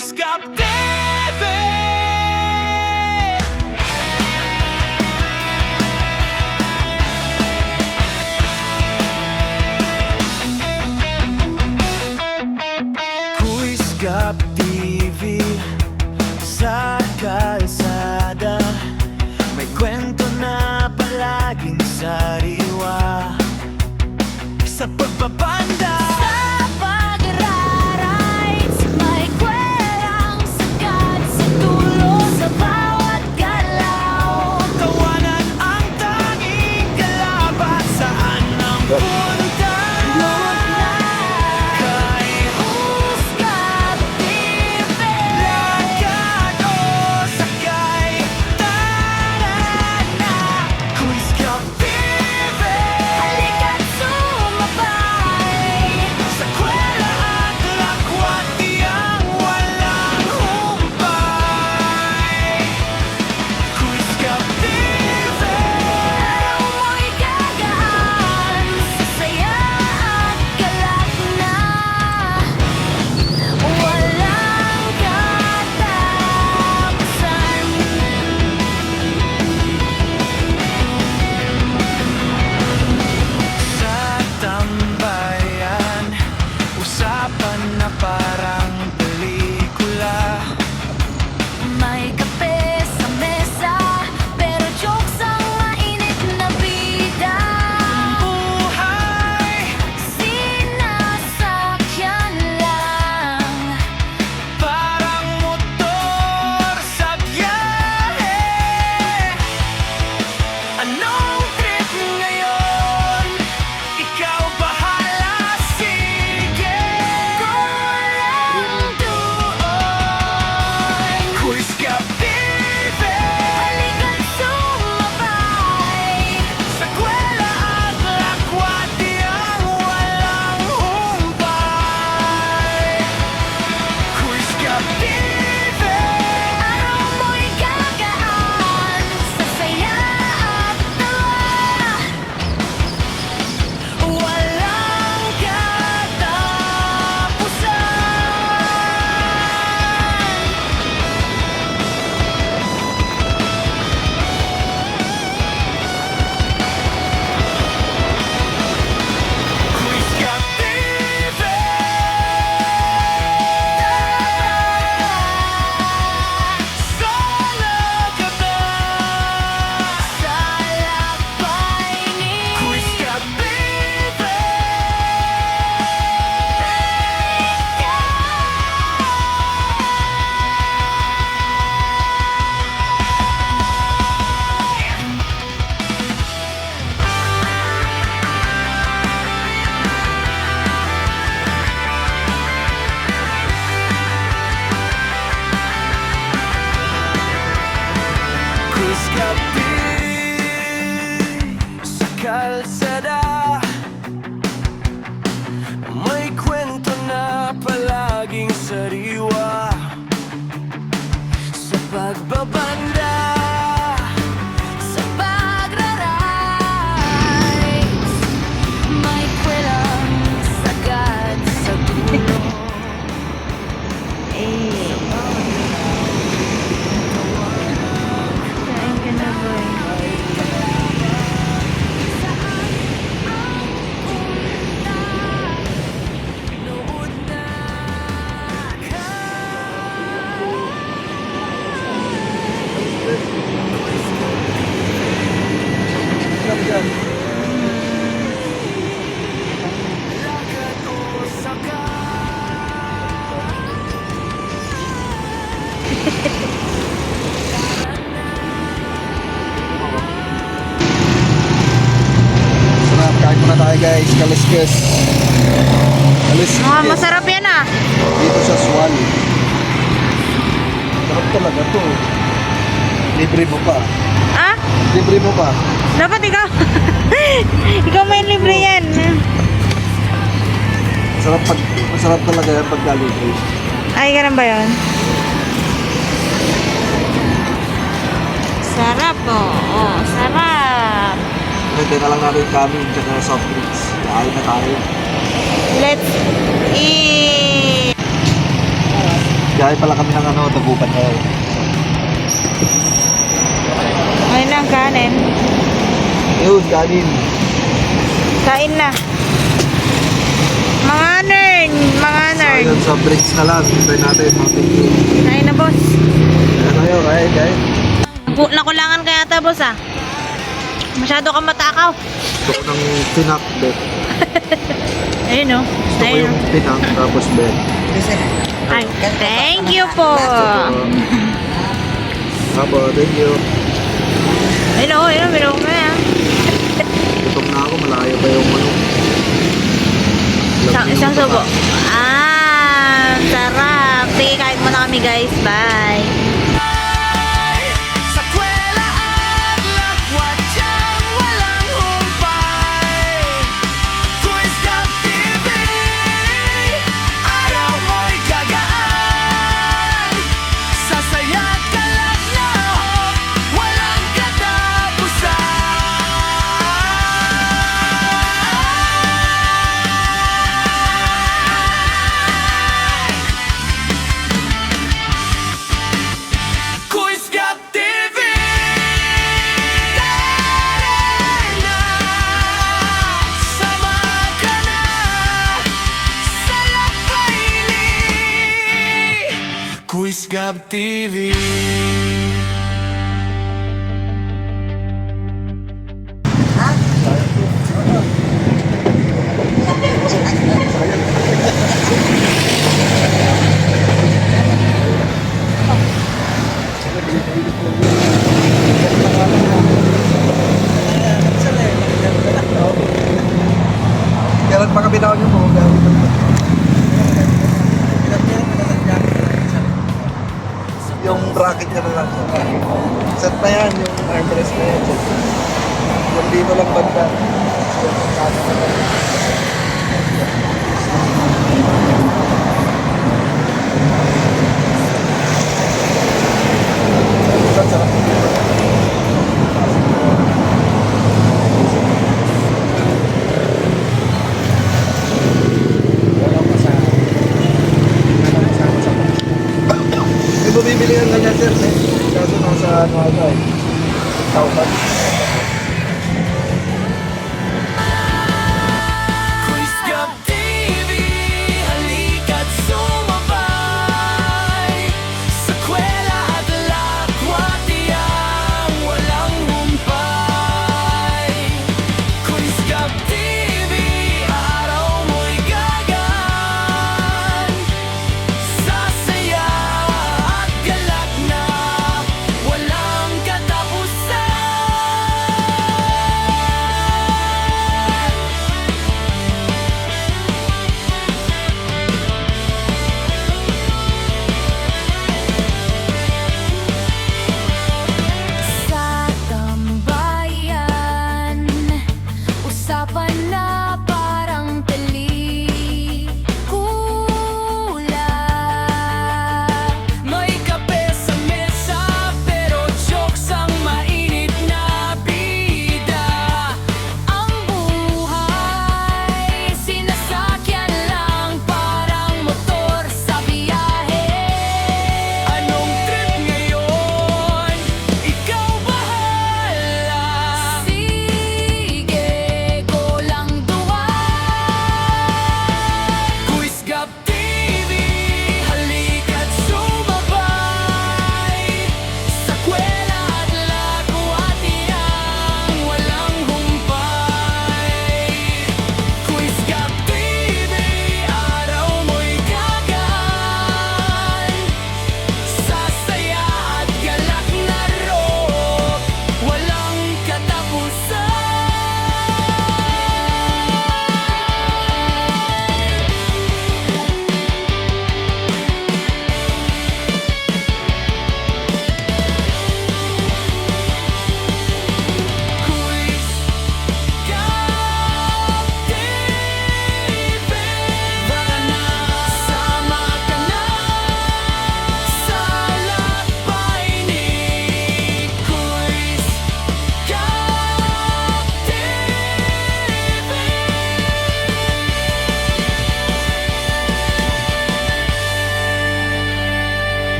Cuiscap TV. Cuiscap TV sa kalsada, may kwento na palaging sariwa sa pagbabanda. Sa pag-rarides, may kwerang sagad sa dulo sa bawat galaw. Tawanan ang tanging kalaban, saan ang punta? Kay Cuiscap TV. lakad o sakay, tara na! Cuiscap TV. Halika't sumabay Sa kwela at lakwat, tiyang walang humpay. Cuiscap TV. Araw mo'y gagaan sa saya at galak na walang katapusan. Sa tambayan, usapan na parang pelikula. May kape sa mesa, pero jokes ang mainit na bida. Buhay, Sinasakyan lang, parang motor sa biyahe. Anong trip ngayon? Ikaw bahala, sige. kung walang doon. Cuiscap TV. Halika't sumabay Sa kwela at lakwat, tiyang walang humpay. Cuiscap TV. Araw mo'y gagaan sa saya at tawa. Walang katapusan. Cuiscap TV. Sana ka ba? Sa lakbay ni Cuiscap TV. Cuiscap TV sa kalsada, may kwento na palaging sariwa sa pagbabanda. sa pag-rarides, may kwelang sagad sa dulo. Kain ka na, boy. Nood na lakad o Sarap, kain muna tayo guys, kaliskis. Kaliskis. Masarap yan ah. Dito sa Swan. Sarap talaga to. Libre mo pa. Ah? Libre mo pa. Dapat ikaw. Ikaw may libre yan. Masarap talaga yan pagka libre. Ay, ganun ba yun? Sarap oh. Sarap. Hintay na lang natin kanin tsaka soft drinks. Kain na tayo. Let's eat. Gaya pala kami ng ano, tagupan tayo. Ayun na ang kanin. Yun, kanin. Kain na. Mga nerd. Mga So, nerd. yun, soft drinks na lang. Hintay natin, mga tingin. Kain na, boss. Kaya tayo, kain. Nakulangan kaya ta, boss, ah. Masyado ka matakaw. Gusto ko ng pinak, bet. Ayun, oh. Gusto ko Ayun, yung oh. pinak, tapos bet. Ay, thank you po. Apo, thank you. Ayun, oh. Ayun, meron ko na yan. Gutom na ako, malayo pa yung ano. Isang subo. Ah, sarap. Sige, kain muna kami, guys. Bye. Sa kwela at lakwadyang walang humpay. Quiz Cup TV, araw mo'y gagaan. Sasaya't kalak na walang katapusan. Quiz Cup TV, tara na, sama ka na sa lakbayli. Quiz Cup TV. Kailan pa kami daw niyo po? Yung bracket niya na lang. Set na yan, yung armrest na yan. Yung dito lang banda.